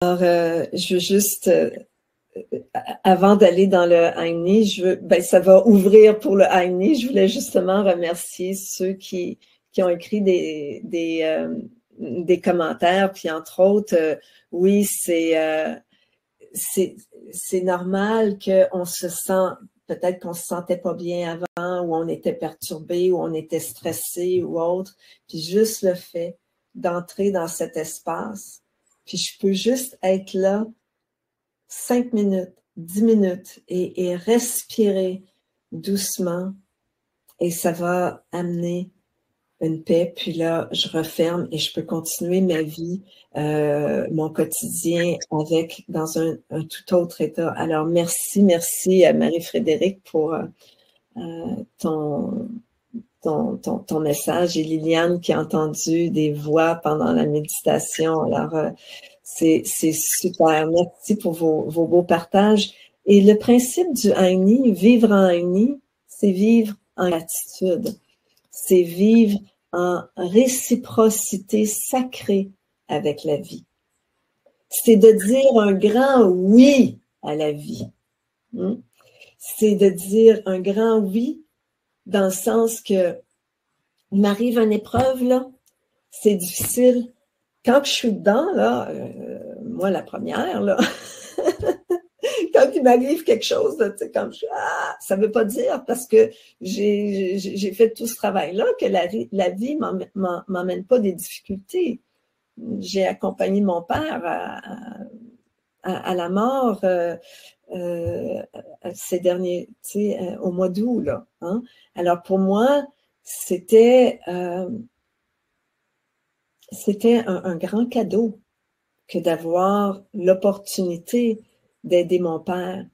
Alors, je veux juste, avant d'aller dans le Heini, ça va ouvrir pour le Heini. Je voulais justement remercier ceux qui ont écrit des commentaires, puis entre autres, oui, c'est normal qu'on se sent, peut-être qu'on se sentait pas bien avant, ou on était perturbé, ou on était stressé, ou autre. Puis juste le fait d'entrer dans cet espace, puis je peux juste être là 5 minutes, 10 minutes et respirer doucement et ça va amener une paix. Puis là, je referme et je peux continuer ma vie, mon quotidien dans un tout autre état. Alors, merci Marie-Frédérique pour ton message et Liliane qui a entendu des voix pendant la méditation. Alors, c'est super. Merci pour vos beaux partages. Et le principe du Heini, vivre en Heini, c'est vivre en gratitude. C'est vivre en réciprocité sacrée avec la vie. C'est de dire un grand oui à la vie. C'est de dire un grand oui dans le sens que il m'arrive une épreuve, là, c'est difficile. Quand je suis dedans, là, moi, la première, là, quand il m'arrive quelque chose, tu sais, comme ça ne veut pas dire parce que j'ai fait tout ce travail-là que la vie m'emmène pas des difficultés. J'ai accompagné mon père à la mort ces derniers, tu sais, au mois d'août, là. Hein? Alors pour moi, c'était un grand cadeau que d'avoir l'opportunité d'aider mon père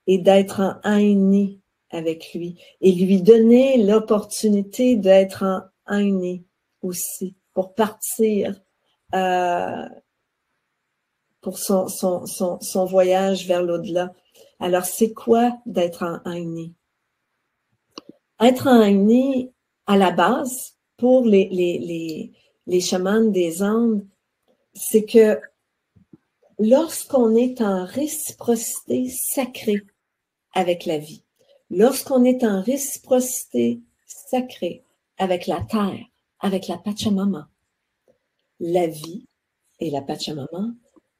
et d'être en Heini avec lui et lui donner l'opportunité d'être en Heini aussi pour partir pour son voyage vers l'au-delà. Alors, c'est quoi d'être en Heini? Être en Heini, à la base, pour les chamans des Andes, c'est que lorsqu'on est en réciprocité sacrée avec la vie, lorsqu'on est en réciprocité sacrée avec la terre, avec la Pachamama, la vie et la Pachamama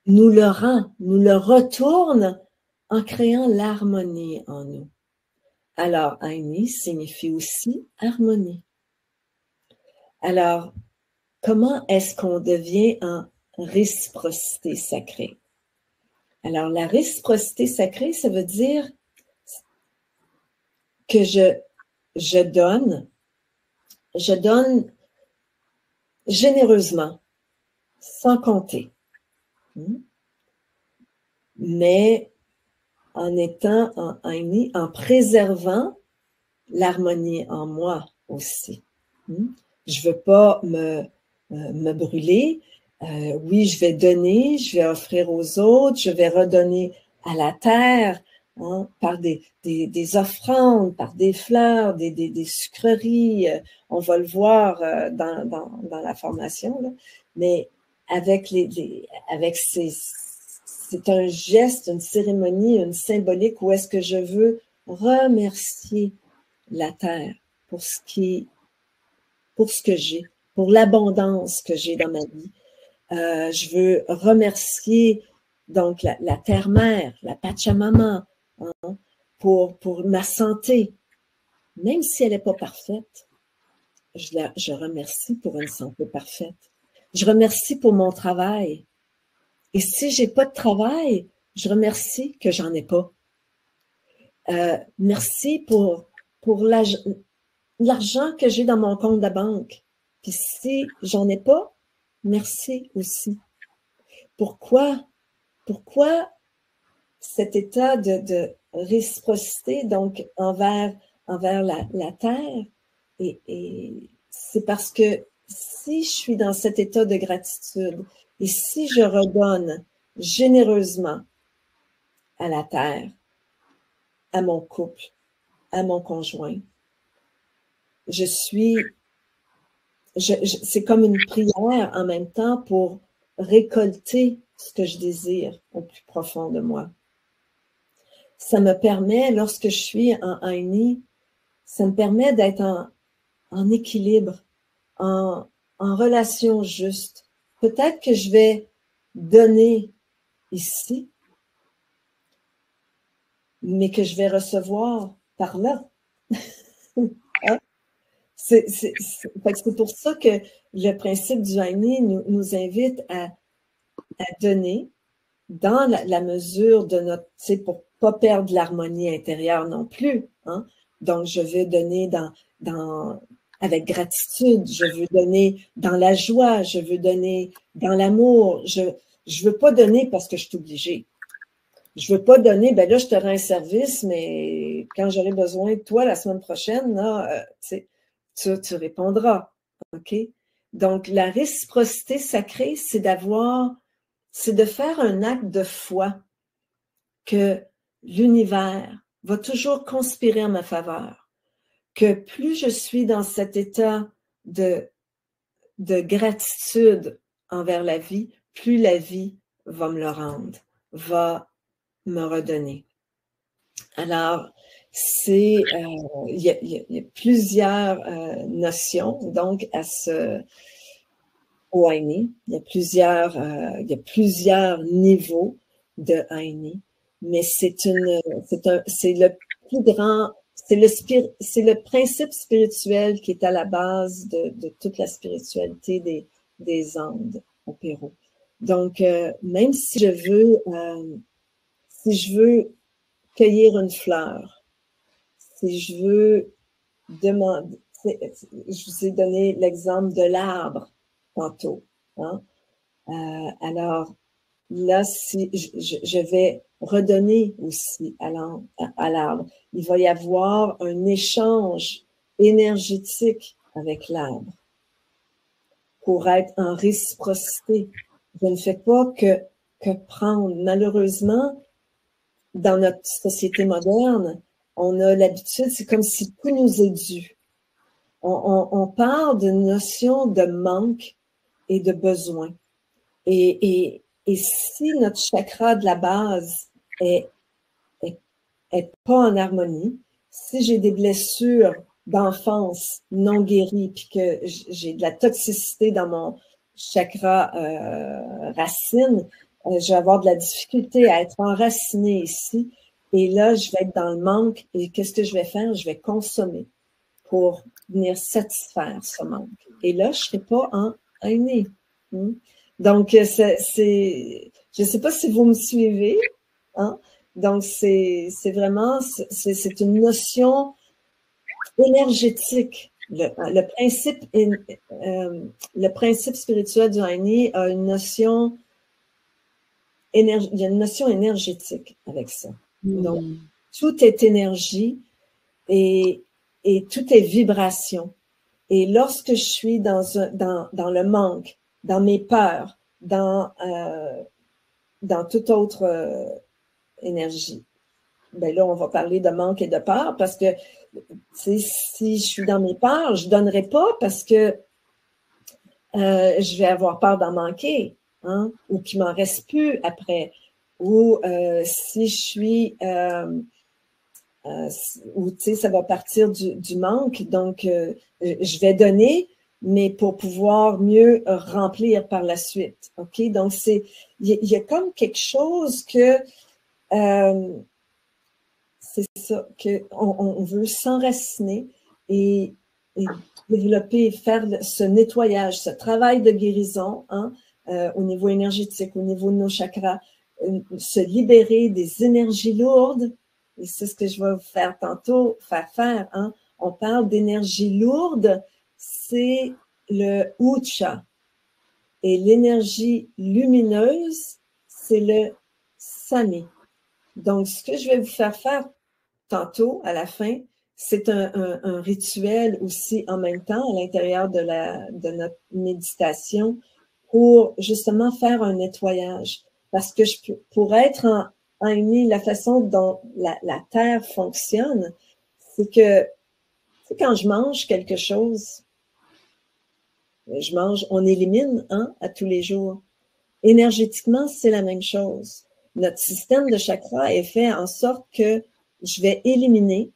nous le rend, nous le retourne en créant l'harmonie en nous. Alors, Heini signifie aussi harmonie. Alors, comment est-ce qu'on devient en réciprocité sacrée? Alors, la réciprocité sacrée, ça veut dire que je donne généreusement, sans compter. Mais en étant en Heini, en préservant l'harmonie en moi aussi. Je veux pas me brûler. Oui, je vais donner, je vais offrir aux autres, je vais redonner à la terre, hein, par des offrandes, par des fleurs, des sucreries. On va le voir dans la formation, là. Mais avec c'est un geste, une cérémonie, une symbolique où est-ce que je veux remercier la terre pour ce que j'ai, pour l'abondance que j'ai dans ma vie. Je veux remercier donc la terre-mère, la Pachamama, hein, pour ma santé. Même si elle n'est pas parfaite, je remercie pour une santé parfaite. Je remercie pour mon travail. Et si j'ai pas de travail, je remercie que j'en ai pas. Merci pour l'argent que j'ai dans mon compte de banque. Puis si j'en ai pas, merci aussi. Pourquoi cet état de réciprocité donc envers la terre? Et c'est parce que si je suis dans cet état de gratitude et si je redonne généreusement à la terre, à mon couple, à mon conjoint, c'est comme une prière en même temps pour récolter ce que je désire au plus profond de moi. Ça me permet, lorsque je suis en Aini, ça me permet d'être en équilibre, en relation juste. Peut-être que je vais donner ici, mais que je vais recevoir par là. Hein? C'est pour ça que le principe du Aini nous invite à donner dans la mesure de notre, pour pas perdre l'harmonie intérieure non plus. Hein? Donc, je veux donner avec gratitude, je veux donner dans la joie, je veux donner dans l'amour. Je veux pas donner parce que je suis obligée. Je veux pas donner, ben là, je te rends un service, mais quand j'aurai besoin de toi la semaine prochaine, là, tu répondras. OK? Donc, la réciprocité sacrée, c'est de faire un acte de foi que l'univers va toujours conspirer en ma faveur. Que plus je suis dans cet état de gratitude envers la vie, plus la vie va me le rendre, va me redonner. Alors, il y a plusieurs notions, donc, au Aini. Il y a plusieurs niveaux de Aini, mais c'est le plus grand, c'est le principe spirituel qui est à la base de toute la spiritualité des Andes au Pérou. Donc, même si je veux cueillir une fleur, si je veux demander, je vous ai donné l'exemple de l'arbre tantôt. Hein? Alors, là, si je vais redonner aussi à l'arbre. Il va y avoir un échange énergétique avec l'arbre pour être en réciprocité. Je ne fais pas que prendre. Malheureusement, dans notre société moderne, on a l'habitude, c'est comme si tout nous est dû. On parle d'une notion de manque et de besoin. Et si notre chakra de la base est pas en harmonie, si j'ai des blessures d'enfance non guéries, puis que j'ai de la toxicité dans mon chakra racine, je vais avoir de la difficulté à être enracinée ici. Et là, je vais être dans le manque. Et qu'est-ce que je vais faire? Je vais consommer pour venir satisfaire ce manque. Et là, je ne serai pas en Aini. Donc, je ne sais pas si vous me suivez. Hein? Donc, c'est vraiment, c'est une notion énergétique. Le principe spirituel du Aini a une notion il y a une notion énergétique avec ça. Donc, tout est énergie et tout est vibration. Et lorsque je suis dans le manque, dans mes peurs, dans toute autre énergie, ben là, on va parler de manque et de peur parce que si je suis dans mes peurs, je ne donnerai pas parce que je vais avoir peur d'en manquer. Hein, ou qu'il m'en reste plus après, ou si je suis, ou tu sais, ça va partir du manque, donc je vais donner, mais pour pouvoir mieux remplir par la suite, ok? Donc il y a comme quelque chose que c'est ça, qu'on veut s'enraciner et développer, faire ce nettoyage, ce travail de guérison, hein, au niveau énergétique, au niveau de nos chakras, se libérer des énergies lourdes, et c'est ce que je vais vous faire tantôt, faire. Hein. On parle d'énergie lourde, c'est le Ucha, et l'énergie lumineuse, c'est le Sami. Donc, ce que je vais vous faire tantôt, à la fin, c'est un rituel aussi en même temps à l'intérieur de notre méditation pour justement faire un nettoyage. Parce que pour être en unie, la façon dont la Terre fonctionne, c'est que quand je mange quelque chose, on élimine à tous les jours. Énergétiquement, c'est la même chose. Notre système de chakras est fait en sorte que je vais éliminer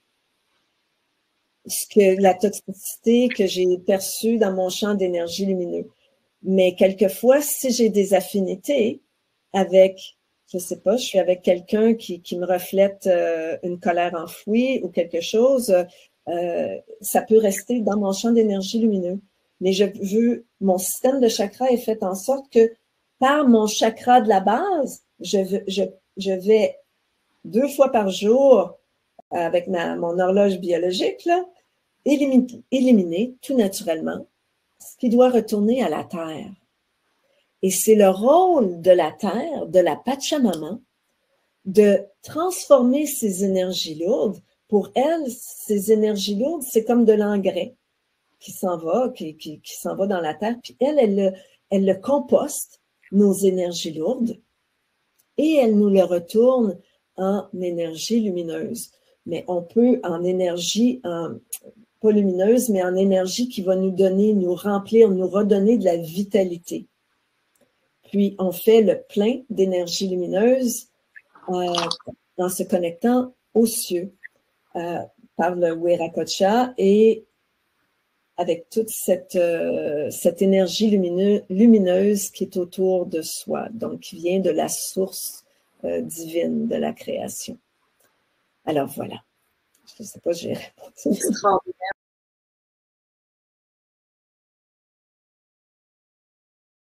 la toxicité que j'ai perçue dans mon champ d'énergie lumineux. Mais quelquefois, si j'ai des affinités avec, je sais pas, je suis avec quelqu'un qui me reflète une colère enfouie ou quelque chose, ça peut rester dans mon champ d'énergie lumineux. Mais mon système de chakra est fait en sorte que par mon chakra de la base, je vais 2 fois par jour avec mon horloge biologique, là, éliminer tout naturellement ce qui doit retourner à la terre. Et c'est le rôle de la terre, de la Pachamama, de transformer ces énergies lourdes. Pour elle, ces énergies lourdes, c'est comme de l'engrais qui s'en va, qui s'en va dans la terre. Puis elle le composte, nos énergies lourdes, et elle nous le retourne en énergie lumineuse. Mais on peut en énergie, pas lumineuse, mais en énergie qui va nous donner, nous remplir, nous redonner de la vitalité. Puis, on fait le plein d'énergie lumineuse en se connectant aux cieux par le Wiracocha et avec toute cette énergie lumineuse qui est autour de soi, donc qui vient de la source divine de la création. Alors, voilà. Je ne sais pas, j'ai répondu.